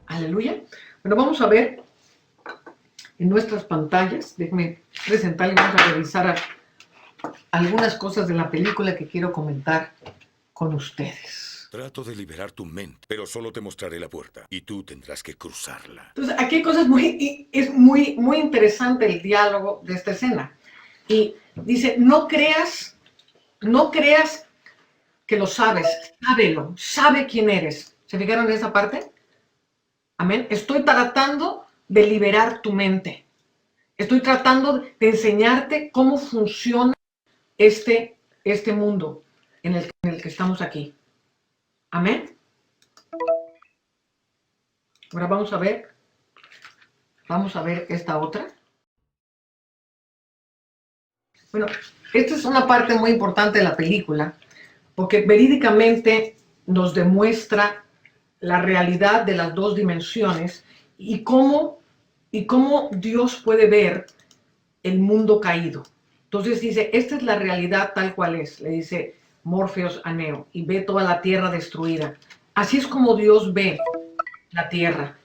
Aleluya. Bueno, vamos a ver en nuestras pantallas. Déjenme presentar y vamos a revisar algunas cosas de la película que quiero comentar con ustedes. Trato de liberar tu mente, pero solo te mostraré la puerta y tú tendrás que cruzarla. Entonces, aquí hay cosas muy interesante el diálogo de esta escena. Y dice, no creas que lo sabes, sábelo, sabe quién eres. ¿Se fijaron en esa parte? Amén. Estoy tratando de liberar tu mente. Estoy tratando de enseñarte cómo funciona este mundo en el que estamos aquí. Amén. Ahora vamos a ver esta otra. Bueno, esta es una parte muy importante de la película, porque verídicamente nos demuestra la realidad de las dos dimensiones y cómo Dios puede ver el mundo caído. Entonces dice, esta es la realidad tal cual es, le dice Morpheus a Neo, y ve toda la tierra destruida. Así es como Dios ve la tierra,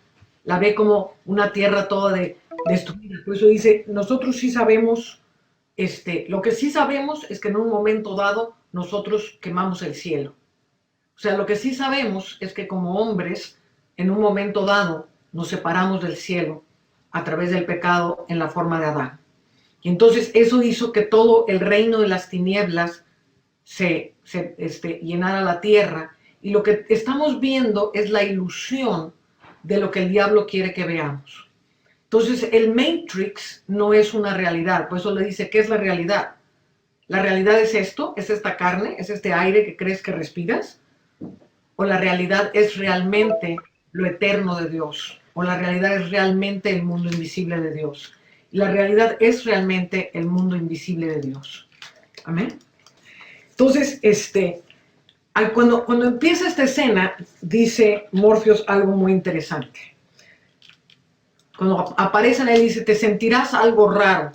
la ve como una tierra toda destruida. Por eso dice, nosotros sí sabemos, lo que sí sabemos es que en un momento dado nosotros quemamos el cielo. O sea, lo que sí sabemos es que como hombres, en un momento dado, nos separamos del cielo a través del pecado en la forma de Adán. Y entonces eso hizo que todo el reino de las tinieblas se llenara la tierra. Y lo que estamos viendo es la ilusión de lo que el diablo quiere que veamos. Entonces el Matrix no es una realidad. Por eso le dice, ¿qué es la realidad? ¿La realidad es esto? ¿Es esta carne? ¿Es este aire que crees que respiras? ¿O la realidad es realmente lo eterno de Dios? ¿O la realidad es realmente el mundo invisible de Dios? La realidad es realmente el mundo invisible de Dios. Amén. Entonces, cuando empieza esta escena, dice Morpheus algo muy interesante. Cuando aparecen él dice, te sentirás algo raro.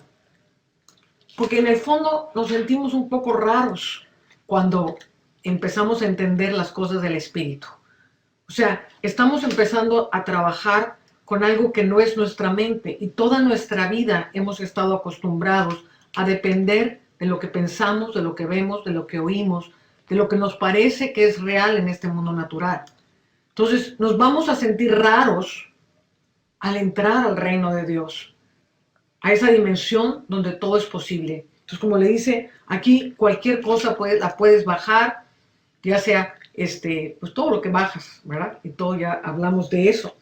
Porque en el fondo nos sentimos un poco raros cuando empezamos a entender las cosas del espíritu. O sea, estamos empezando a trabajar con algo que no es nuestra mente y toda nuestra vida hemos estado acostumbrados a depender de lo que pensamos, de lo que vemos, de lo que oímos, de lo que nos parece que es real en este mundo natural. Entonces nos vamos a sentir raros al entrar al reino de Dios, a esa dimensión donde todo es posible. Entonces, como le dice, aquí cualquier cosa la puedes bajar, ya sea pues todo lo que bajas, ¿verdad? Y todo ya hablamos de eso.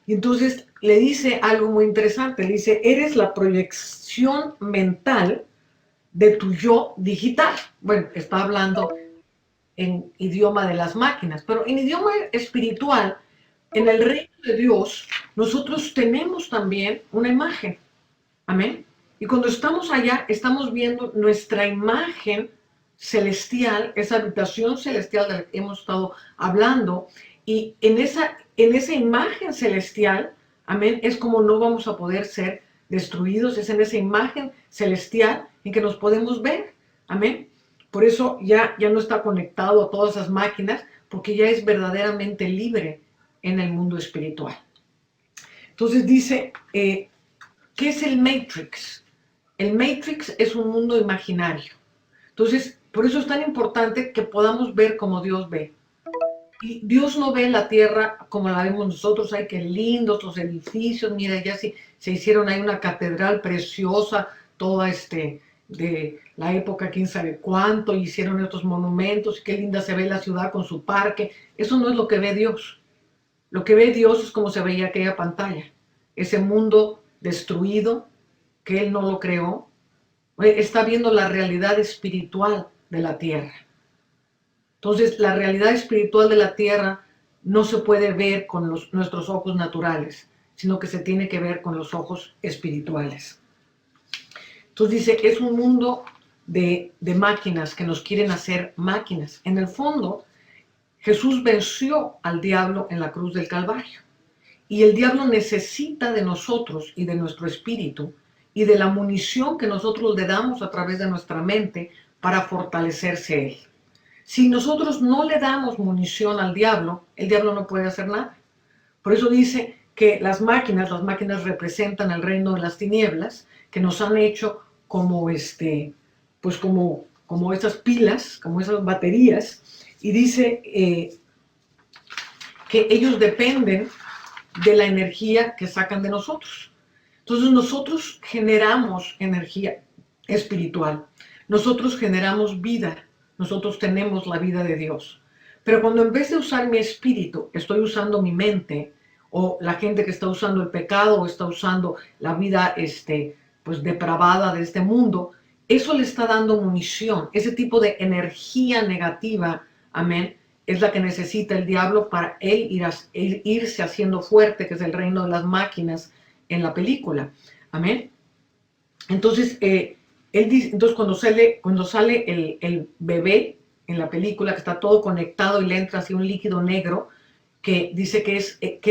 Y entonces le dice algo muy interesante, le dice, eres la proyección mental de tu yo digital. Bueno, está hablando en idioma de las máquinas, pero en idioma espiritual, en el reino de Dios, nosotros tenemos también una imagen. Amén. Y cuando estamos allá, estamos viendo nuestra imagen celestial, esa habitación celestial de la que hemos estado hablando, y en esa imagen celestial, amén, es como no vamos a poder ser destruidos, es en esa imagen celestial en que nos podemos ver, amén. Por eso ya no está conectado a todas esas máquinas, porque ya es verdaderamente libre en el mundo espiritual. Entonces dice, ¿qué es el Matrix? El Matrix es un mundo imaginario. Entonces, por eso es tan importante que podamos ver como Dios ve. Y Dios no ve la tierra como la vemos nosotros. Ay, qué lindos los edificios. Mira, ya se hicieron ahí una catedral preciosa, toda de la época, quién sabe cuánto, hicieron estos monumentos, qué linda se ve la ciudad con su parque. Eso no es lo que ve Dios. Lo que ve Dios es como se veía aquella pantalla. Ese mundo destruido, que Él no lo creó, está viendo la realidad espiritual de la tierra. Entonces, la realidad espiritual de la tierra no se puede ver con nuestros ojos naturales, sino que se tiene que ver con los ojos espirituales. Entonces dice, es un mundo de máquinas que nos quieren hacer máquinas. En el fondo, Jesús venció al diablo en la cruz del Calvario. Y el diablo necesita de nosotros y de nuestro espíritu y de la munición que nosotros le damos a través de nuestra mente para fortalecerse él. Si nosotros no le damos munición al diablo, el diablo no puede hacer nada. Por eso dice que las máquinas representan el reino de las tinieblas, que nos han hecho como pues como esas pilas, como esas baterías, y dice que ellos dependen de la energía que sacan de nosotros. Entonces nosotros generamos energía espiritual, nosotros generamos vida, nosotros tenemos la vida de Dios. Pero cuando en vez de usar mi espíritu, estoy usando mi mente, o la gente que está usando el pecado, o está usando la vida pues depravada de este mundo, eso le está dando munición, ese tipo de energía negativa, amén, es la que necesita el diablo para él irse haciendo fuerte, que es el reino de las máquinas en la película, amén. Entonces, él dice, entonces cuando sale el bebé en la película, que está todo conectado y le entra así un líquido negro, que dice que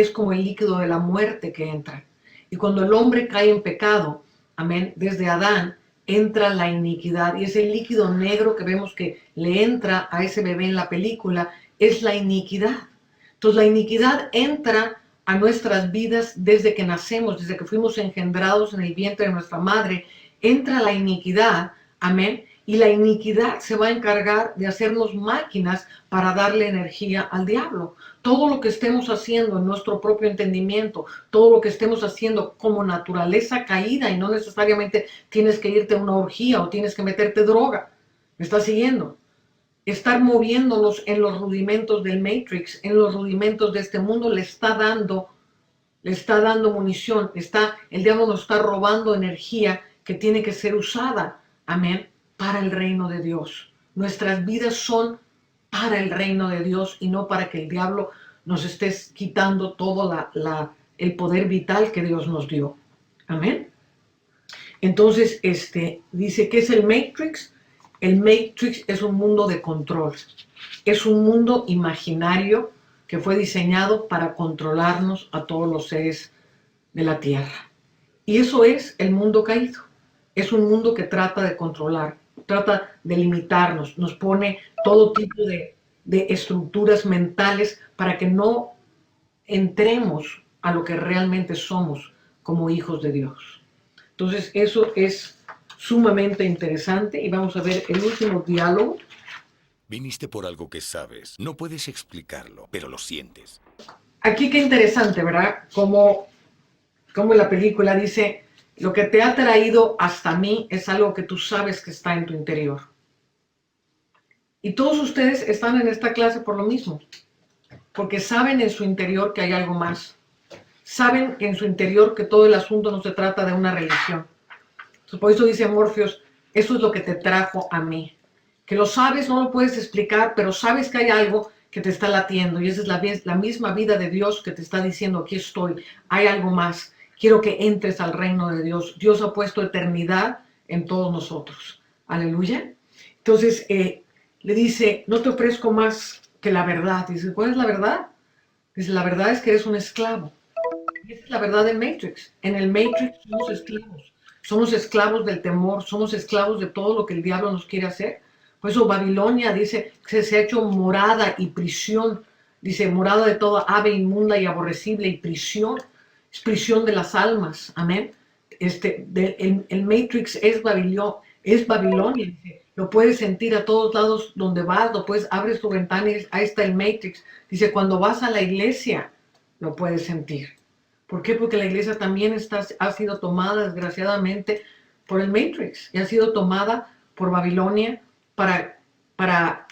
es como el líquido de la muerte que entra. Y cuando el hombre cae en pecado, amén, desde Adán, entra la iniquidad. Y ese líquido negro que vemos que le entra a ese bebé en la película es la iniquidad. Entonces la iniquidad entra a nuestras vidas desde que nacemos, desde que fuimos engendrados en el vientre de nuestra madre, entra la iniquidad, amén, y la iniquidad se va a encargar de hacernos máquinas para darle energía al diablo. Todo lo que estemos haciendo en nuestro propio entendimiento, todo lo que estemos haciendo como naturaleza caída, y no necesariamente tienes que irte a una orgía o tienes que meterte droga, ¿me estás siguiendo? Estar moviéndonos en los rudimentos del Matrix, en los rudimentos de este mundo, le está dando munición, el diablo nos está robando energía que tiene que ser usada, amén, para el reino de Dios. Nuestras vidas son para el reino de Dios y no para que el diablo nos esté quitando todo el poder vital que Dios nos dio. Amén. Entonces, dice, ¿qué es el Matrix? El Matrix es un mundo de control. Es un mundo imaginario que fue diseñado para controlarnos a todos los seres de la tierra. Y eso es el mundo caído. Es un mundo que trata de controlar, trata de limitarnos, nos pone todo tipo de estructuras mentales para que no entremos a lo que realmente somos como hijos de Dios. Entonces eso es sumamente interesante y vamos a ver el último diálogo. Viniste por algo que sabes. No puedes explicarlo, pero lo sientes. Aquí qué interesante, ¿verdad? Como la película dice, lo que te ha traído hasta mí es algo que tú sabes que está en tu interior. Y todos ustedes están en esta clase por lo mismo, porque saben en su interior que hay algo más. Saben en su interior que todo el asunto no se trata de una religión. Entonces, por eso dice Morpheus, eso es lo que te trajo a mí. Que lo sabes, no lo puedes explicar, pero sabes que hay algo que te está latiendo y esa es la misma vida de Dios que te está diciendo, aquí estoy, hay algo más, quiero que entres al reino de Dios. Dios ha puesto eternidad en todos nosotros. Aleluya. Entonces, le dice, no te ofrezco más que la verdad. Dice, ¿cuál es la verdad? Dice, la verdad es que eres un esclavo. Y esa es la verdad del Matrix. En el Matrix somos esclavos. Somos esclavos del temor, somos esclavos de todo lo que el diablo nos quiere hacer. Por eso Babilonia dice que se ha hecho morada y prisión. Dice, morada de toda ave inmunda y aborrecible y prisión. Es prisión de las almas. Amén. El Matrix es Babilonia. Dice, lo puedes sentir a todos lados donde vas. Abres tu ventana y ahí está el Matrix. Dice, cuando vas a la iglesia, lo puedes sentir. ¿Por qué? Porque la iglesia también ha sido tomada, desgraciadamente, por el Matrix. Y ha sido tomada por Babilonia para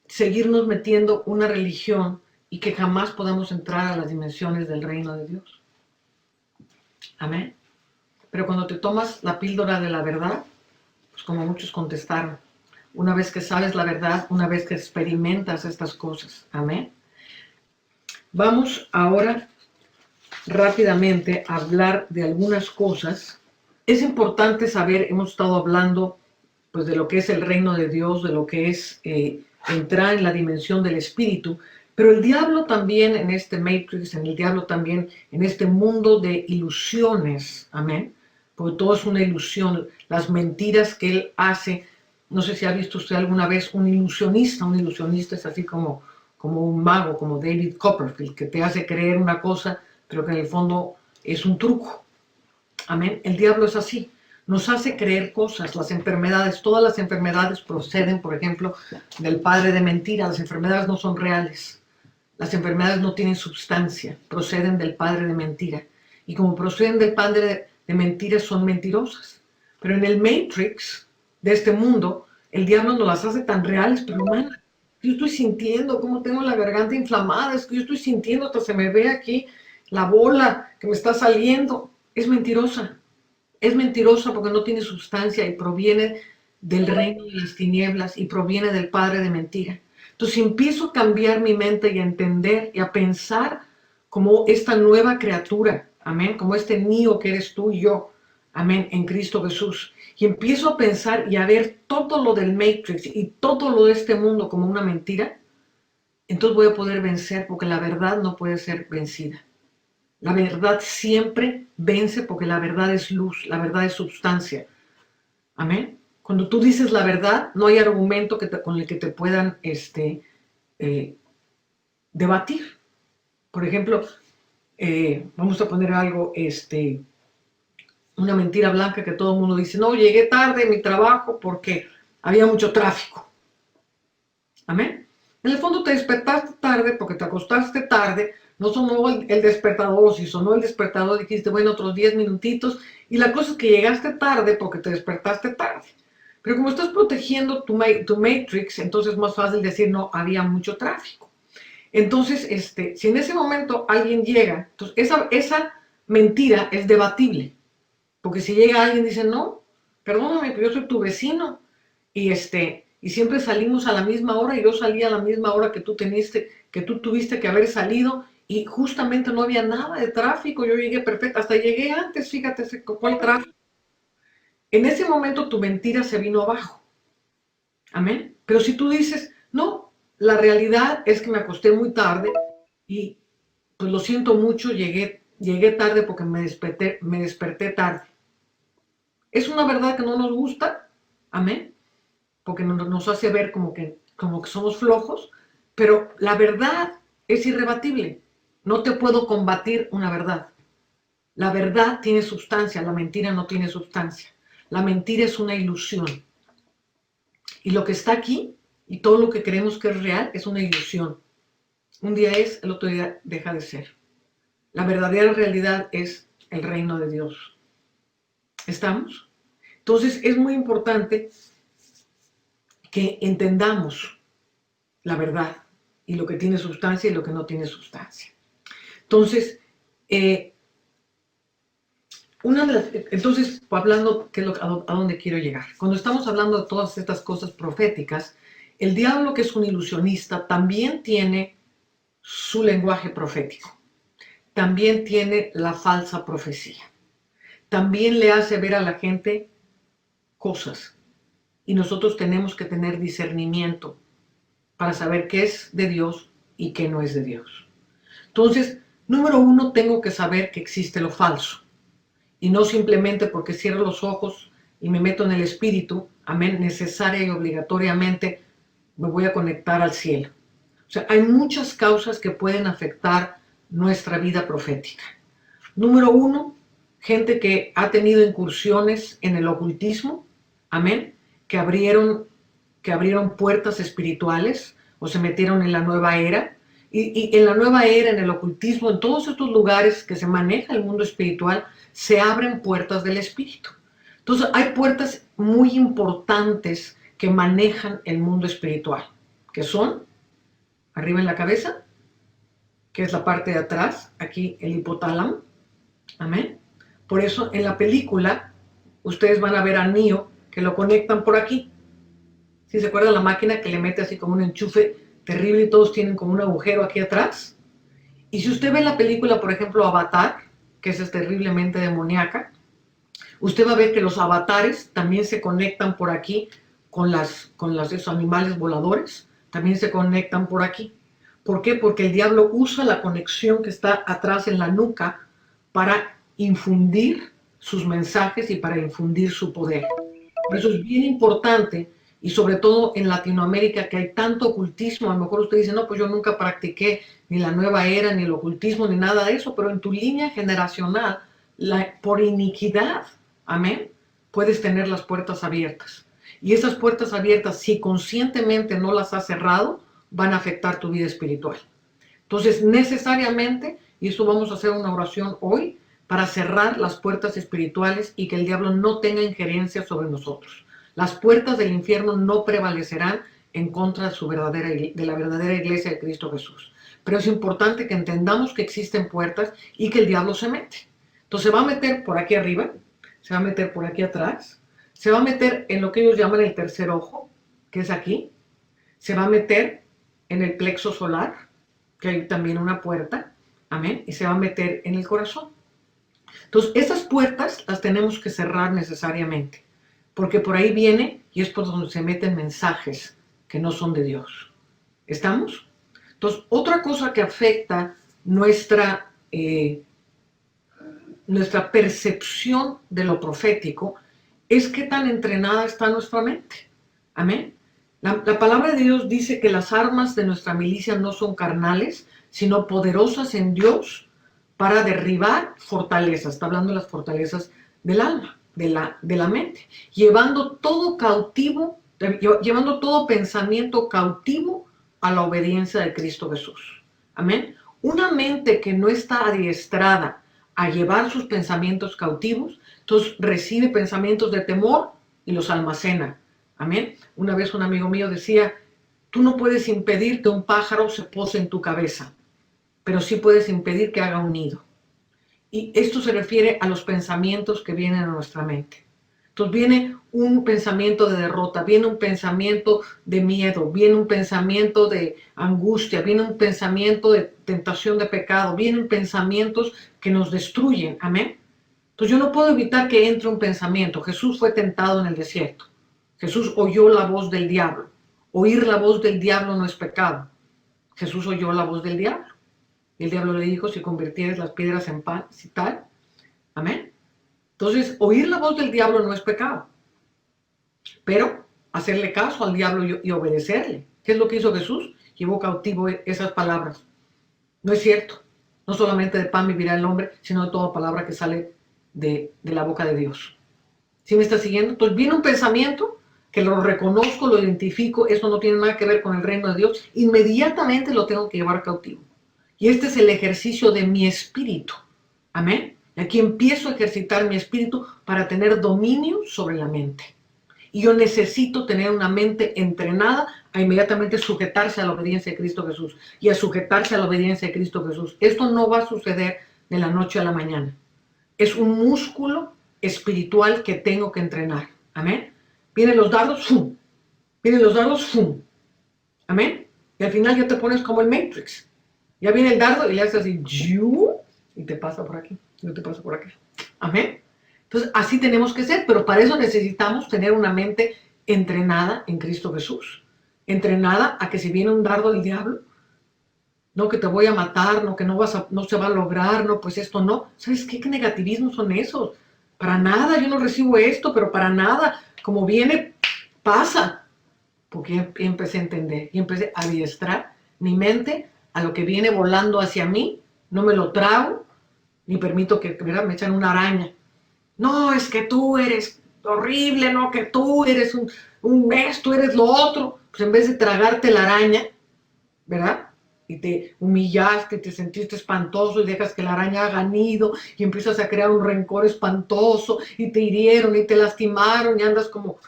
seguirnos metiendo una religión y que jamás podamos entrar a las dimensiones del reino de Dios. Amén. Pero cuando te tomas la píldora de la verdad, pues como muchos contestaron, una vez que sabes la verdad, una vez que experimentas estas cosas. Amén. Vamos ahora rápidamente a hablar de algunas cosas. Es importante saber, hemos estado hablando pues de lo que es el reino de Dios, de lo que es entrar en la dimensión del espíritu, pero el diablo también en este Matrix, el diablo también en este mundo de ilusiones, amén, porque todo es una ilusión, las mentiras que él hace. No sé si ha visto usted alguna vez un ilusionista es así como como un mago, como David Copperfield, que te hace creer una cosa, pero que en el fondo es un truco. Amén. El diablo es así. Nos hace creer cosas. Las enfermedades, todas las enfermedades proceden, por ejemplo, del padre de mentira. Las enfermedades no son reales. Las enfermedades no tienen sustancia. Proceden del padre de mentira. Y como proceden del padre de mentira, son mentirosas. Pero en el Matrix de este mundo, el diablo nos las hace tan reales, pero hermana, yo estoy sintiendo cómo tengo la garganta inflamada, es que yo estoy sintiendo, hasta se me ve aquí la bola que me está saliendo. Es mentirosa. Es mentirosa porque no tiene sustancia y proviene del reino de las tinieblas y proviene del padre de mentira. Entonces, si empiezo a cambiar mi mente y a entender y a pensar como esta nueva criatura, amén, como este niño que eres tú y yo, amén, en Cristo Jesús, y empiezo a pensar y a ver todo lo del Matrix y todo lo de este mundo como una mentira, entonces voy a poder vencer porque la verdad no puede ser vencida. La verdad siempre vence porque la verdad es luz, la verdad es sustancia. Amén. Cuando tú dices la verdad, no hay argumento con el que te puedan debatir. Por ejemplo, vamos a poner algo, una mentira blanca que todo el mundo dice, no, llegué tarde a mi trabajo porque había mucho tráfico. Amén. En el fondo te despertaste tarde porque te acostaste tarde, no sonó el despertador, o si sonó el despertador dijiste, bueno, otros 10 minutitos, y la cosa es que llegaste tarde porque te despertaste tarde. Pero como estás protegiendo tu Matrix, entonces es más fácil decir, no, había mucho tráfico. Entonces, si en ese momento alguien llega, entonces esa mentira es debatible, porque si llega alguien y dice, no, perdóname, pero yo soy tu vecino, y siempre salimos a la misma hora, y yo salí a la misma hora que tú tuviste que haber salido, y justamente no había nada de tráfico, yo llegué perfecto, hasta llegué antes, fíjate cuál tráfico. En ese momento tu mentira se vino abajo, amén. Pero si tú dices, no, la realidad es que me acosté muy tarde, y pues lo siento mucho, llegué tarde porque me desperté tarde. Es una verdad que no nos gusta, amén, porque nos hace ver como que somos flojos, pero la verdad es irrebatible. No te puedo combatir una verdad. La verdad tiene sustancia, la mentira no tiene sustancia. La mentira es una ilusión. Y lo que está aquí y todo lo que creemos que es real es una ilusión. Un día es, el otro día deja de ser. La verdadera realidad es el reino de Dios. ¿Estamos? Entonces es muy importante que entendamos la verdad y lo que tiene sustancia y lo que no tiene sustancia. Entonces, hablando, a dónde quiero llegar. Cuando estamos hablando de todas estas cosas proféticas, el diablo, que es un ilusionista, también tiene su lenguaje profético. También tiene la falsa profecía. También le hace ver a la gente cosas. Y nosotros tenemos que tener discernimiento para saber qué es de Dios y qué no es de Dios. Entonces, número uno, tengo que saber que existe lo falso. Y no simplemente porque cierro los ojos y me meto en el espíritu, amén, necesaria y obligatoriamente me voy a conectar al cielo. O sea, hay muchas causas que pueden afectar nuestra vida profética. Número uno, gente que ha tenido incursiones en el ocultismo, amén, que abrieron puertas espirituales o se metieron en la nueva era. Y en la nueva era, en el ocultismo, en todos estos lugares que se maneja el mundo espiritual, se abren puertas del espíritu. Entonces, hay puertas muy importantes que manejan el mundo espiritual, que son arriba en la cabeza, que es la parte de atrás, aquí el hipotálamo, amén. Por eso en la película ustedes van a ver a Neo que lo conectan por aquí. ¿Sí se acuerdan la máquina que le mete así como un enchufe terrible y todos tienen como un agujero aquí atrás? Y si usted ve la película, por ejemplo, Avatar, que es terriblemente demoníaca, usted va a ver que los avatares también se conectan por aquí con esos animales voladores, también se conectan por aquí. ¿Por qué? Porque el diablo usa la conexión que está atrás en la nuca para infundir sus mensajes y para infundir su poder. Por eso es bien importante Y sobre todo en Latinoamérica, que hay tanto ocultismo. A lo mejor usted dice, no, pues yo nunca practiqué ni la nueva era, ni el ocultismo, ni nada de eso, pero en tu línea generacional, por iniquidad, amén, puedes tener las puertas abiertas. Y esas puertas abiertas, si conscientemente no las has cerrado, van a afectar tu vida espiritual. Entonces, necesariamente, y esto vamos a hacer una oración hoy, para cerrar las puertas espirituales y que el diablo no tenga injerencia sobre nosotros. Las puertas del infierno no prevalecerán en contra de la verdadera iglesia de Cristo Jesús. Pero es importante que entendamos que existen puertas y que el diablo se mete. Entonces se va a meter por aquí arriba, se va a meter por aquí atrás, se va a meter en lo que ellos llaman el tercer ojo, que es aquí, se va a meter en el plexo solar, que hay también una puerta, amén, y se va a meter en el corazón. Entonces, esas puertas las tenemos que cerrar necesariamente, porque por ahí viene y es por donde se meten mensajes que no son de Dios. ¿Estamos? Entonces, otra cosa que afecta nuestra percepción de lo profético es qué tan entrenada está nuestra mente. Amén. La palabra de Dios dice que las armas de nuestra milicia no son carnales, sino poderosas en Dios para derribar fortalezas. Está hablando de las fortalezas del alma, de la mente, llevando todo pensamiento cautivo a la obediencia de Cristo Jesús. Amén. Una mente que no está adiestrada a llevar sus pensamientos cautivos, entonces recibe pensamientos de temor y los almacena. Amén. Una vez un amigo mío decía, tú no puedes impedir que un pájaro se pose en tu cabeza, pero sí puedes impedir que haga un nido. Y esto se refiere a los pensamientos que vienen a nuestra mente. Entonces viene un pensamiento de derrota, viene un pensamiento de miedo, viene un pensamiento de angustia, viene un pensamiento de tentación de pecado, vienen pensamientos que nos destruyen. Amén. Entonces yo no puedo evitar que entre un pensamiento. Jesús fue tentado en el desierto. Jesús oyó la voz del diablo. Oír la voz del diablo no es pecado. Jesús oyó la voz del diablo. Y el diablo le dijo, si convirtieres las piedras en pan, si tal. Amén. Entonces, oír la voz del diablo no es pecado. Pero hacerle caso al diablo y obedecerle. ¿Qué es lo que hizo Jesús? Llevó cautivo esas palabras. No es cierto. No solamente de pan vivirá el hombre, sino de toda palabra que sale de la boca de Dios. ¿Sí me está siguiendo? Entonces viene un pensamiento que lo reconozco, lo identifico, esto no tiene nada que ver con el reino de Dios, inmediatamente lo tengo que llevar cautivo. Y este es el ejercicio de mi espíritu. Amén. Y aquí empiezo a ejercitar mi espíritu para tener dominio sobre la mente. Y yo necesito tener una mente entrenada a inmediatamente sujetarse a la obediencia de Cristo Jesús y a sujetarse a la obediencia de Cristo Jesús. Esto no va a suceder de la noche a la mañana. Es un músculo espiritual que tengo que entrenar. Amén. Vienen los dardos, ¡fum! Vienen los dardos, ¡fum! Amén. Y al final ya te pones como el Matrix. Ya viene el dardo y le haces así, ¡yu! Y te pasa por aquí, y te pasa por aquí. Amén. Entonces, así tenemos que ser, pero para eso necesitamos tener una mente entrenada en Cristo Jesús. Entrenada a que si viene un dardo del diablo, no que te voy a matar, no que no se va a lograr, no, pues esto no. ¿Sabes qué negativismos son esos? Para nada, yo no recibo esto, pero para nada. Como viene, pasa. Porque empecé a entender y empecé a adiestrar mi mente a lo que viene volando hacia mí. No me lo trago, ni permito que me echen una araña. No, es que tú eres horrible, no, que tú eres un mes, tú eres lo otro. Pues en vez de tragarte la araña, ¿verdad? Y te humillaste, te sentiste espantoso y dejas que la araña haga nido y empiezas a crear un rencor espantoso y te hirieron y te lastimaron y andas como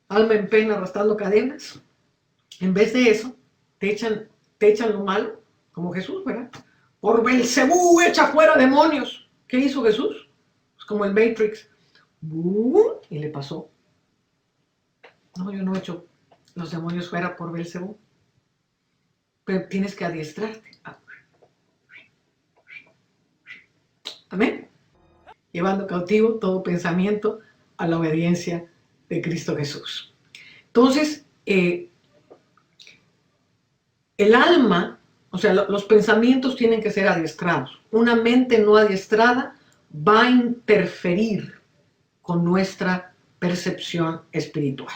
alma en pena arrastrando cadenas. En vez de eso, te echan lo malo, como Jesús, ¿verdad? Por Belcebú echa fuera demonios. ¿Qué hizo Jesús? Pues como el Matrix. Y le pasó. No, yo no echo los demonios fuera por Belcebú. Pero tienes que adiestrarte. Amén. Llevando cautivo todo pensamiento a la obediencia de Cristo Jesús. Entonces, el alma, o sea, los pensamientos tienen que ser adiestrados. Una mente no adiestrada va a interferir con nuestra percepción espiritual.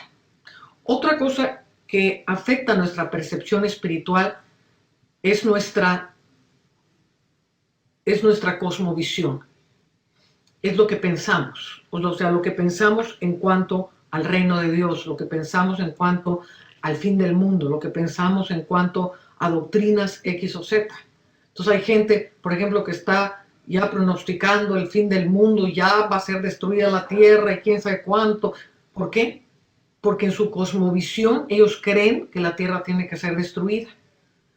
Otra cosa que afecta nuestra percepción espiritual es nuestra cosmovisión, es lo que pensamos, o sea, lo que pensamos en cuanto al reino de Dios, lo que pensamos en cuanto al fin del mundo, lo que pensamos en cuanto a doctrinas X o Z. Entonces hay gente, por ejemplo, que está ya pronosticando el fin del mundo, ya va a ser destruida la tierra y quién sabe cuánto. ¿Por qué? Porque en su cosmovisión ellos creen que la tierra tiene que ser destruida.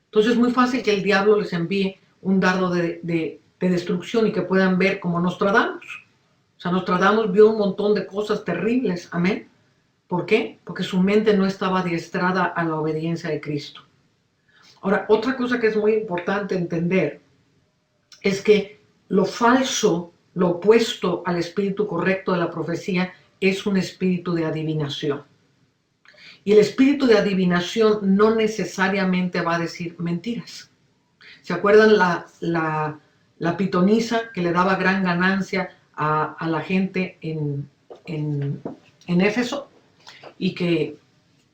Entonces es muy fácil que el diablo les envíe un dardo de destrucción y que puedan ver como Nostradamus. O sea, Nostradamus vio un montón de cosas terribles, amén. ¿Por qué? Porque su mente no estaba adiestrada a la obediencia de Cristo. Ahora, otra cosa que es muy importante entender es que lo falso, lo opuesto al espíritu correcto de la profecía, es un espíritu de adivinación. Y el espíritu de adivinación no necesariamente va a decir mentiras. ¿Se acuerdan la pitonisa que le daba gran ganancia a la gente en Éfeso? Y que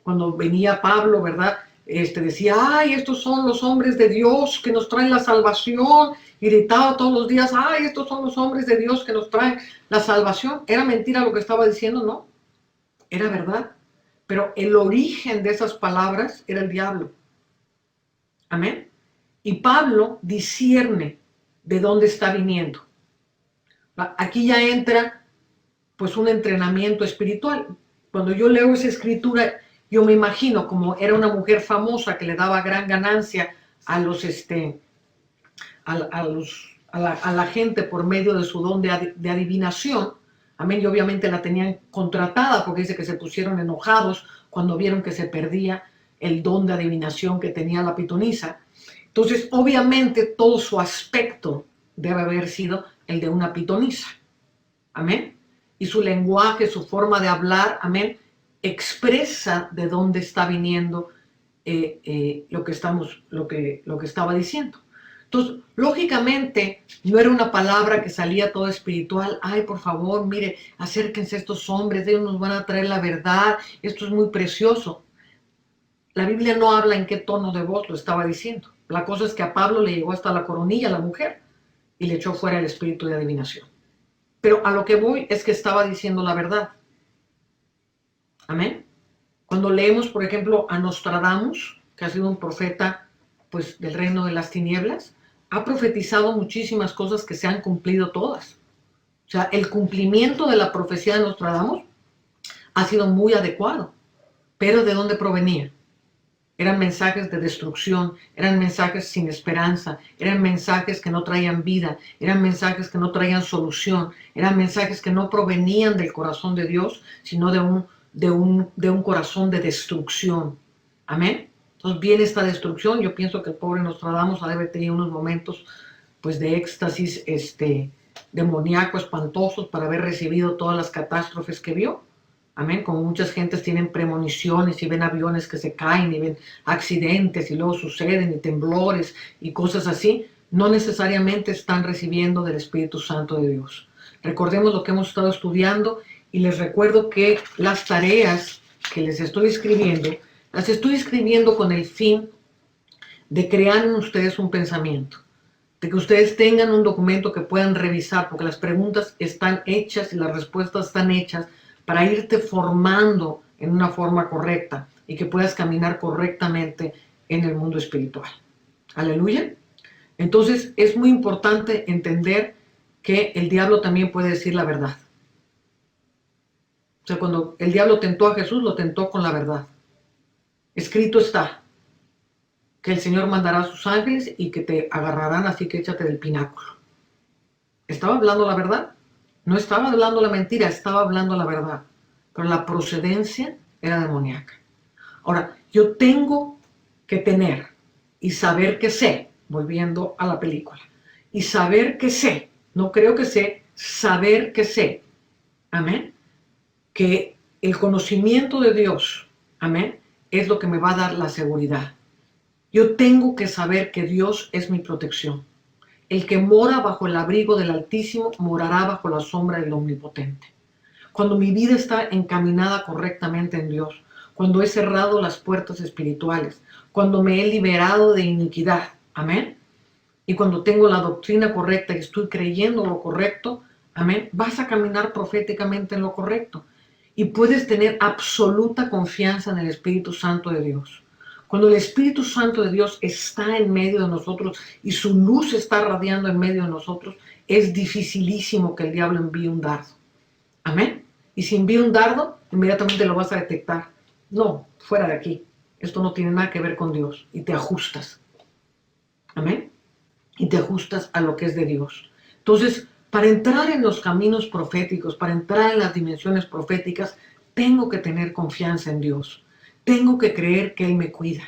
cuando venía Pablo, ¿verdad? Decía, ay, estos son los hombres de Dios que nos traen la salvación. Y gritaba todos los días, ay, estos son los hombres de Dios que nos traen la salvación. ¿Era mentira lo que estaba diciendo? No, era verdad. Pero el origen de esas palabras era el diablo. Amén. Y Pablo discierne de dónde está viniendo. Aquí ya entra pues un entrenamiento espiritual. Cuando yo leo esa escritura, yo me imagino como era una mujer famosa que le daba gran ganancia a la gente por medio de su don de adivinación. Amén, y obviamente la tenían contratada porque dice que se pusieron enojados cuando vieron que se perdía el don de adivinación que tenía la pitonisa. Entonces, obviamente, todo su aspecto debe haber sido el de una pitonisa. Amén. Y su lenguaje, su forma de hablar, amén, expresa de dónde está viniendo lo que estaba diciendo. Entonces, lógicamente, no era una palabra que salía toda espiritual. Ay, por favor, mire, acérquense a estos hombres, ellos nos van a traer la verdad, esto es muy precioso. La Biblia no habla en qué tono de voz lo estaba diciendo. La cosa es que a Pablo le llegó hasta la coronilla a la mujer y le echó fuera el espíritu de adivinación. Pero a lo que voy es que estaba diciendo la verdad. Amén. Cuando leemos, por ejemplo, a Nostradamus, que ha sido un profeta pues, del reino de las tinieblas, ha profetizado muchísimas cosas que se han cumplido todas. O sea, el cumplimiento de la profecía de Nostradamus ha sido muy adecuado. Pero ¿de dónde provenía? Eran mensajes de destrucción, eran mensajes sin esperanza, eran mensajes que no traían vida, eran mensajes que no traían solución, eran mensajes que no provenían del corazón de Dios, sino de un corazón de destrucción. Amén. Entonces viene esta destrucción. Yo pienso que el pobre Nostradamus ha de haber tenido unos momentos pues, de éxtasis demoníaco, espantosos, para haber recibido todas las catástrofes que vio. Amén, como muchas gentes tienen premoniciones y ven aviones que se caen y ven accidentes y luego suceden y temblores y cosas así, no necesariamente están recibiendo del Espíritu Santo de Dios. Recordemos lo que hemos estado estudiando y les recuerdo que las tareas que les estoy escribiendo, las estoy escribiendo con el fin de crear en ustedes un pensamiento, de que ustedes tengan un documento que puedan revisar, porque las preguntas están hechas y las respuestas están hechas para irte formando en una forma correcta y que puedas caminar correctamente en el mundo espiritual. Aleluya. Entonces es muy importante entender que el diablo también puede decir la verdad. O sea, cuando el diablo tentó a Jesús, lo tentó con la verdad. Escrito está que el Señor mandará a sus ángeles y que te agarrarán, así que échate del pináculo. ¿Estaba hablando la verdad? No estaba hablando la mentira, estaba hablando la verdad. Pero la procedencia era demoníaca. Ahora, yo tengo que tener y saber que sé, volviendo a la película, y saber que sé, no creo que sé, saber que sé, amén, que el conocimiento de Dios, amén, es lo que me va a dar la seguridad. Yo tengo que saber que Dios es mi protección. El que mora bajo el abrigo del Altísimo morará bajo la sombra del Omnipotente. Cuando mi vida está encaminada correctamente en Dios, cuando he cerrado las puertas espirituales, cuando me he liberado de iniquidad. Amén. Y cuando tengo la doctrina correcta y estoy creyendo lo correcto, amén, vas a caminar proféticamente en lo correcto. Y puedes tener absoluta confianza en el Espíritu Santo de Dios. Cuando el Espíritu Santo de Dios está en medio de nosotros y su luz está radiando en medio de nosotros, es dificilísimo que el diablo envíe un dardo. Amén. Y si envía un dardo, inmediatamente lo vas a detectar. No, fuera de aquí. Esto no tiene nada que ver con Dios. Y te ajustas. Amén. Y te ajustas a lo que es de Dios. Entonces, para entrar en los caminos proféticos, para entrar en las dimensiones proféticas, tengo que tener confianza en Dios. Tengo que creer que Él me cuida.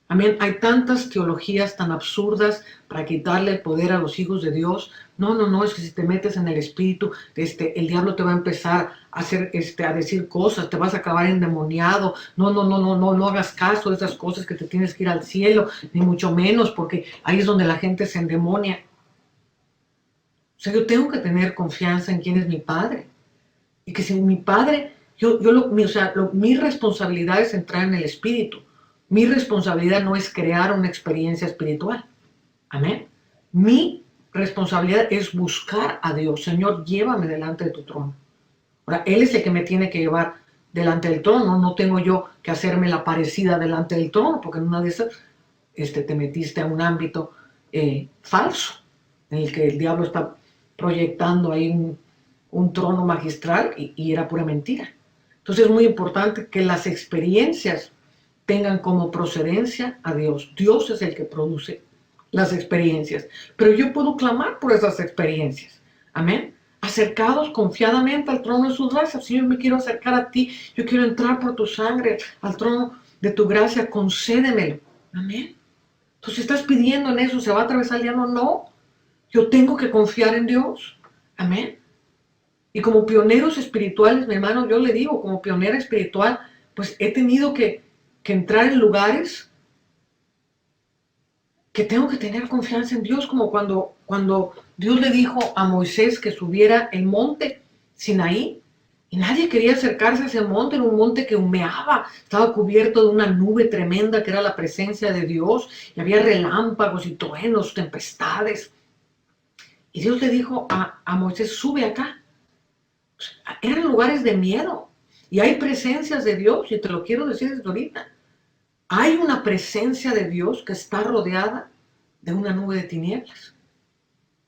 Amén. Hay tantas teologías tan absurdas para quitarle el poder a los hijos de Dios. No, es que si te metes en el espíritu, el diablo te va a empezar a hacer, a decir cosas, te vas a acabar endemoniado. No hagas caso de esas cosas que te tienes que ir al cielo, ni mucho menos, porque ahí es donde la gente se endemonia. O sea, yo tengo que tener confianza en quién es mi Padre. Y que si mi Padre, mi responsabilidad es entrar en el espíritu. Mi responsabilidad no es crear una experiencia espiritual. Amén. Mi responsabilidad es buscar a Dios. Señor, llévame delante de tu trono. Ahora, Él es el que me tiene que llevar delante del trono. No tengo yo que hacerme la parecida delante del trono, porque en una de esas te metiste a un ámbito falso, en el que el diablo está proyectando ahí un trono magistral y era pura mentira. Entonces es muy importante que las experiencias tengan como procedencia a Dios. Dios es el que produce las experiencias, pero yo puedo clamar por esas experiencias. Amén. Acercados confiadamente al trono de su gracia. Si yo me quiero acercar a ti, yo quiero entrar por tu sangre al trono de tu gracia, concédemelo. Amén. Entonces, estás pidiendo en eso, ¿se va a atravesar el diablo? No. Yo tengo que confiar en Dios. Amén. Y como pioneros espirituales, mi hermano, yo le digo, como pionera espiritual, pues he tenido que entrar en lugares que tengo que tener confianza en Dios, como cuando Dios le dijo a Moisés que subiera el monte Sinaí, y nadie quería acercarse a ese monte. Era un monte que humeaba, estaba cubierto de una nube tremenda que era la presencia de Dios, y había relámpagos y truenos, tempestades. Y Dios le dijo a Moisés, sube acá. Eran lugares de miedo, y hay presencias de Dios, y te lo quiero decir desde ahorita. Hay una presencia de Dios que está rodeada de una nube de tinieblas.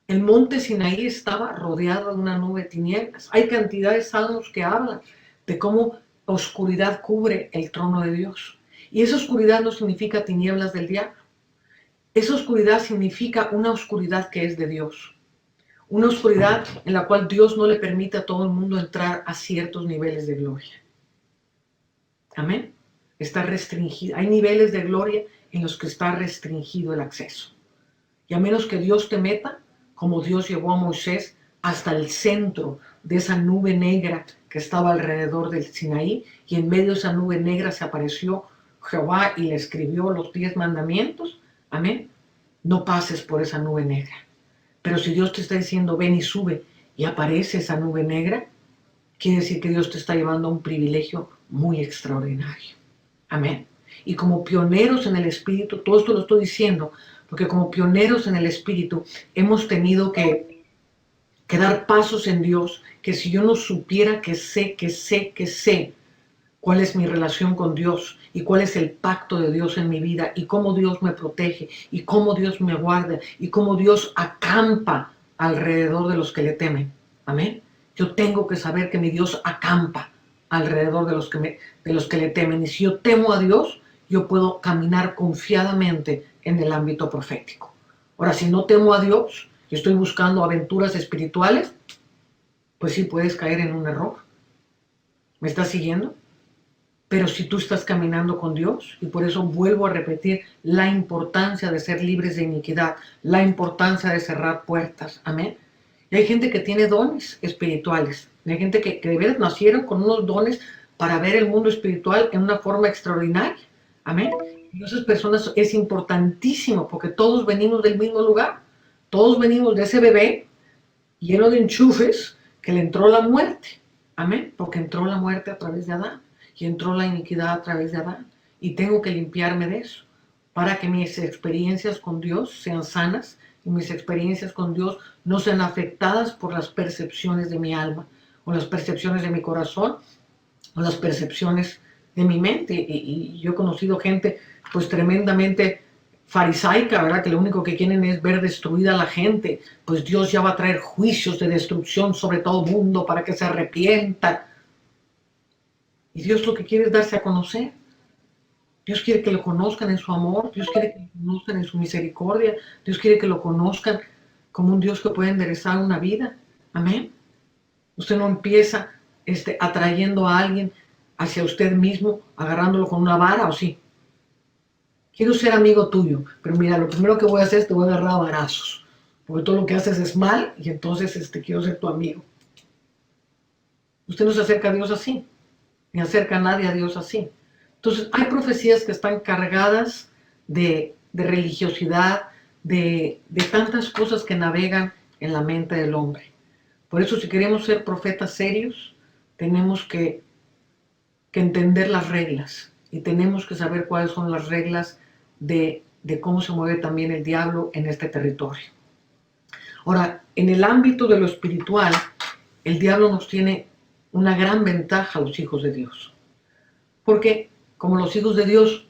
El monte Sinaí estaba rodeado de una nube de tinieblas. Hay cantidad de salmos que hablan de cómo oscuridad cubre el trono de Dios. Y esa oscuridad no significa tinieblas del diablo. Esa oscuridad significa una oscuridad que es de Dios. Una oscuridad en la cual Dios no le permite a todo el mundo entrar a ciertos niveles de gloria. Amén. Está restringido. Hay niveles de gloria en los que está restringido el acceso. Y a menos que Dios te meta, como Dios llevó a Moisés hasta el centro de esa nube negra que estaba alrededor del Sinaí, y en medio de esa nube negra se apareció Jehová y le escribió los 10 mandamientos. Amén. No pases por esa nube negra. Pero si Dios te está diciendo, ven y sube, y aparece esa nube negra, quiere decir que Dios te está llevando a un privilegio muy extraordinario. Amén. Y como pioneros en el Espíritu, todo esto lo estoy diciendo, porque como pioneros en el Espíritu hemos tenido que dar pasos en Dios, que si yo no supiera que sé cuál es mi relación con Dios y cuál es el pacto de Dios en mi vida y cómo Dios me protege y cómo Dios me guarda y cómo Dios acampa alrededor de los que le temen. Amén. Yo tengo que saber que mi Dios acampa alrededor de los que le temen. Y si yo temo a Dios, yo puedo caminar confiadamente en el ámbito profético. Ahora, si no temo a Dios y estoy buscando aventuras espirituales, pues sí puedes caer en un error. ¿Me estás siguiendo? Pero si tú estás caminando con Dios, y por eso vuelvo a repetir la importancia de ser libres de iniquidad, la importancia de cerrar puertas. Amén. Y hay gente que tiene dones espirituales. Hay gente que de verdad nacieron con unos dones para ver el mundo espiritual en una forma extraordinaria. Amén. Y esas personas es importantísimo porque todos venimos del mismo lugar. Todos venimos de ese bebé lleno de enchufes que le entró la muerte. Amén. Porque entró la muerte a través de Adán. y entró la iniquidad a través de Adán. Y tengo que limpiarme de eso para que mis experiencias con Dios sean sanas y mis experiencias con Dios no sean afectadas por las percepciones de mi alma o las percepciones de mi corazón o las percepciones de mi mente. Y yo he conocido gente pues tremendamente farisaica, ¿verdad? Que lo único que quieren es ver destruida a la gente. Pues Dios ya va a traer juicios de destrucción sobre todo el mundo para que se arrepientan. Y Dios lo que quiere es darse a conocer. Dios quiere que lo conozcan en su amor. Dios quiere que lo conozcan en su misericordia. Dios quiere que lo conozcan como un Dios que puede enderezar una vida. Amén. Usted no empieza atrayendo a alguien hacia usted mismo, agarrándolo con una vara, ¿o sí? Quiero ser amigo tuyo, pero mira, lo primero que voy a hacer es te voy a agarrar a varazos, porque todo lo que haces es mal y entonces quiero ser tu amigo. Usted no se acerca a Dios así, ni acerca a nadie a Dios así. Entonces, hay profecías que están cargadas de religiosidad, de tantas cosas que navegan en la mente del hombre. Por eso, si queremos ser profetas serios, tenemos que entender las reglas y tenemos que saber cuáles son las reglas de cómo se mueve también el diablo en este territorio. Ahora, en el ámbito de lo espiritual, el diablo nos tiene una gran ventaja a los hijos de Dios. Porque como los hijos de Dios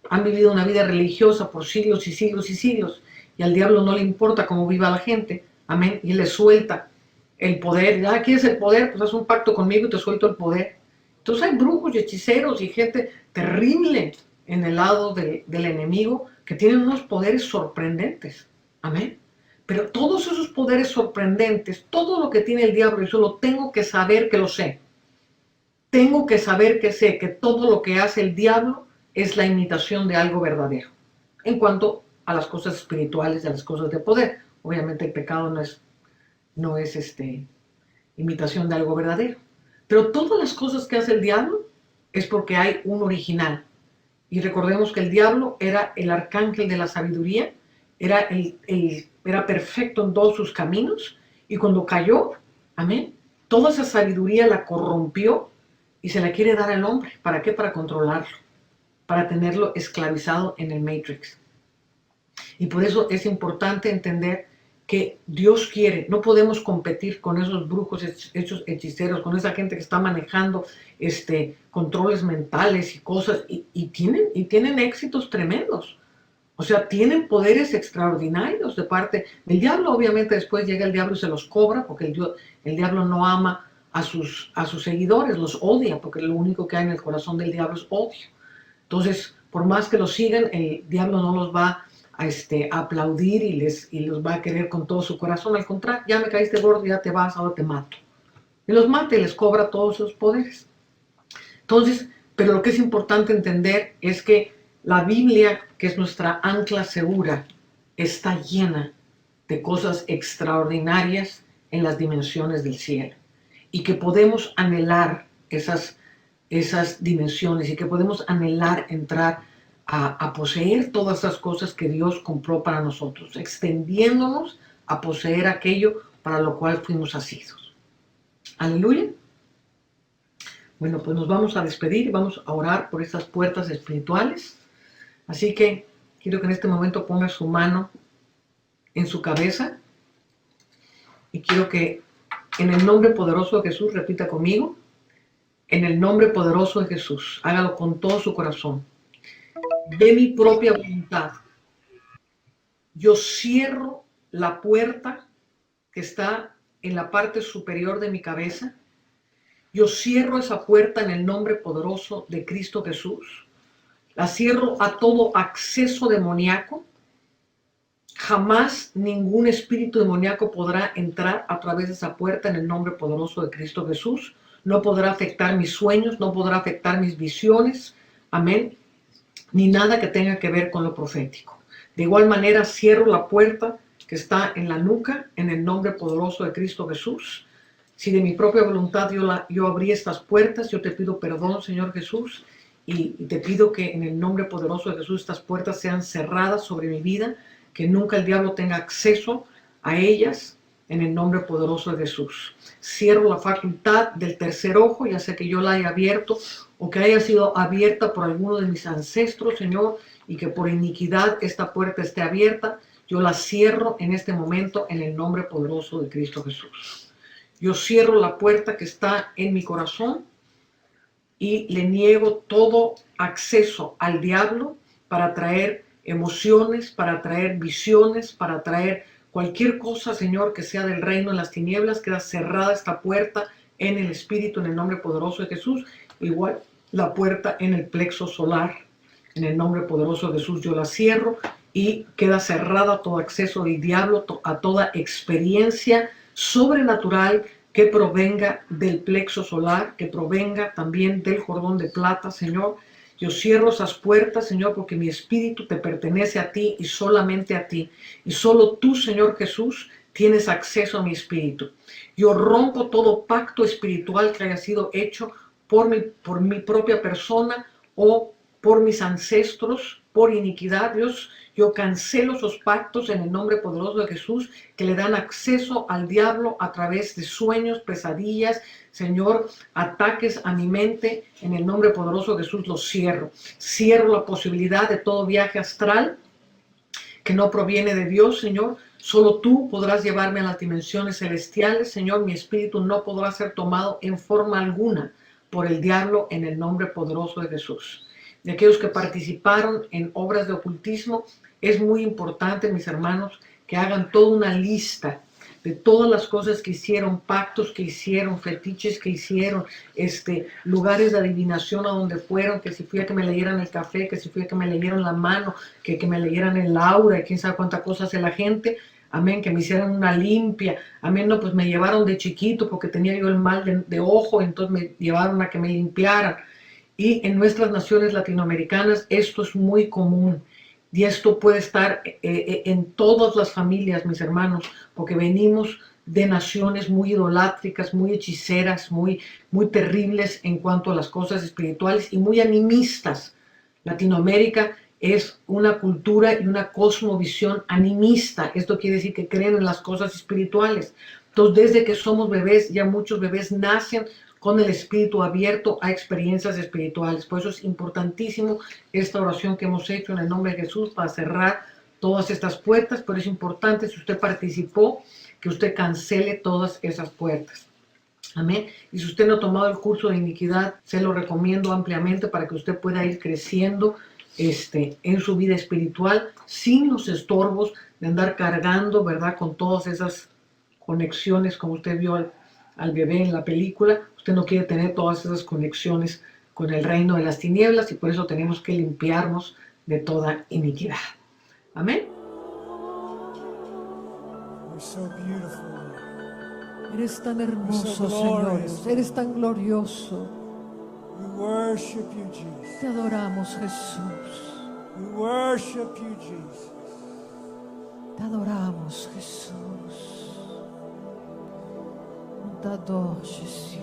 han vivido una vida religiosa por siglos y siglos y siglos, y al diablo no le importa cómo viva la gente, amén, y le suelta el poder. Ah, ¿quieres el poder? Pues haz un pacto conmigo y te suelto el poder. Entonces hay brujos y hechiceros y gente terrible en el lado del enemigo que tienen unos poderes sorprendentes. Amén. Pero todos esos poderes sorprendentes, todo lo que tiene el diablo, yo solo tengo que saber que lo sé. Tengo que saber que sé que todo lo que hace el diablo es la imitación de algo verdadero. En cuanto a las cosas espirituales y a las cosas de poder. Obviamente el pecado no es imitación de algo verdadero. Pero todas las cosas que hace el diablo es porque hay un original. Y recordemos que el diablo era el arcángel de la sabiduría, era perfecto en todos sus caminos, y cuando cayó, amén, toda esa sabiduría la corrompió y se la quiere dar al hombre. ¿Para qué? Para controlarlo, para tenerlo esclavizado en el Matrix. Y por eso es importante entender que Dios quiere, no podemos competir con esos brujos, esos hechiceros, con esa gente que está manejando controles mentales y cosas, y tienen éxitos tremendos. O sea, tienen poderes extraordinarios de parte del diablo. Obviamente después llega el diablo y se los cobra, porque el diablo no ama a sus seguidores, los odia, porque lo único que hay en el corazón del diablo es odio. Entonces, por más que los sigan, el diablo no los va a aplaudir y los va a querer con todo su corazón. Al contrario, ya me caíste gordo, ya te vas, ahora te mato. Y los mata y les cobra todos sus poderes. Entonces, pero lo que es importante entender es que la Biblia, que es nuestra ancla segura, está llena de cosas extraordinarias en las dimensiones del cielo. Y que podemos anhelar esas dimensiones y que podemos anhelar entrar a poseer todas esas cosas que Dios compró para nosotros, extendiéndonos a poseer aquello para lo cual fuimos asidos. Aleluya. Bueno, pues nos vamos a despedir y vamos a orar por estas puertas espirituales. Así que quiero que en este momento ponga su mano en su cabeza y quiero que en el nombre poderoso de Jesús repita conmigo. En el nombre poderoso de Jesús, hágalo con todo su corazón. De mi propia voluntad, yo cierro la puerta que está en la parte superior de mi cabeza. Yo cierro esa puerta en el nombre poderoso de Cristo Jesús. La cierro a todo acceso demoníaco. Jamás ningún espíritu demoníaco podrá entrar a través de esa puerta en el nombre poderoso de Cristo Jesús. No podrá afectar mis sueños, no podrá afectar mis visiones. Amén. Ni nada que tenga que ver con lo profético. De igual manera, cierro la puerta que está en la nuca en el nombre poderoso de Cristo Jesús. Si de mi propia voluntad yo abrí estas puertas, yo te pido perdón, Señor Jesús, y te pido que en el nombre poderoso de Jesús estas puertas sean cerradas sobre mi vida, que nunca el diablo tenga acceso a ellas, en el nombre poderoso de Jesús. Cierro la facultad del tercer ojo, ya sea que yo la haya abierto o que haya sido abierta por alguno de mis ancestros, Señor, y que por iniquidad esta puerta esté abierta, yo la cierro en este momento en el nombre poderoso de Cristo Jesús. Yo cierro la puerta que está en mi corazón y le niego todo acceso al diablo para traer emociones, para traer visiones, para traer cualquier cosa, Señor, que sea del reino de las tinieblas. Queda cerrada esta puerta en el Espíritu, en el nombre poderoso de Jesús. Igual la puerta en el plexo solar, en el nombre poderoso de Jesús, yo la cierro y queda cerrada todo acceso del diablo a toda experiencia sobrenatural que provenga del plexo solar, que provenga también del cordón de plata, Señor. Yo cierro esas puertas, Señor, porque mi espíritu te pertenece a ti y solamente a ti. Y solo tú, Señor Jesús, tienes acceso a mi espíritu. Yo rompo todo pacto espiritual que haya sido hecho por mi propia persona o por mis ancestros, por iniquidad. Dios, yo cancelo esos pactos en el nombre poderoso de Jesús que le dan acceso al diablo a través de sueños, pesadillas, Señor, ataques a mi mente. En el nombre poderoso de Jesús los cierro. Cierro la posibilidad de todo viaje astral que no proviene de Dios, Señor. Solo tú podrás llevarme a las dimensiones celestiales, Señor. Mi espíritu no podrá ser tomado en forma alguna por el diablo en el nombre poderoso de Jesús. De aquellos que participaron en obras de ocultismo, es muy importante, mis hermanos, que hagan toda una lista de todas las cosas que hicieron, pactos que hicieron, fetiches que hicieron, lugares de adivinación a donde fueron, que si fui a que me leyeran el café, que si fui a que me leyeran la mano, que me leyeran el aura, y quién sabe cuántas cosas hace la gente. Amén, que me hicieran una limpia. Amén, no, pues me llevaron de chiquito porque tenía yo el mal de ojo, entonces me llevaron a que me limpiaran. Y en nuestras naciones latinoamericanas esto es muy común. Y esto puede estar en todas las familias, mis hermanos, porque venimos de naciones muy idolátricas, muy hechiceras, muy terribles en cuanto a las cosas espirituales y muy animistas. Latinoamérica es una cultura y una cosmovisión animista. Esto quiere decir que creen en las cosas espirituales. Entonces, desde que somos bebés, ya muchos bebés nacen con el espíritu abierto a experiencias espirituales. Por eso es importantísimo esta oración que hemos hecho en el nombre de Jesús para cerrar todas estas puertas. Pero es importante, si usted participó, que usted cancele todas esas puertas. Amén. Y si usted no ha tomado el curso de iniquidad, se lo recomiendo ampliamente para que usted pueda ir creciendo en su vida espiritual sin los estorbos de andar cargando, ¿verdad? Con todas esas conexiones, como usted vio al bebé en la película. Usted no quiere tener todas esas conexiones con el reino de las tinieblas y por eso tenemos que limpiarnos de toda iniquidad. Amén. Eres tan hermoso, Señor. Eres tan glorioso. Te adoramos, Jesús. Te adoramos, Jesús. Te adoro, Jesús.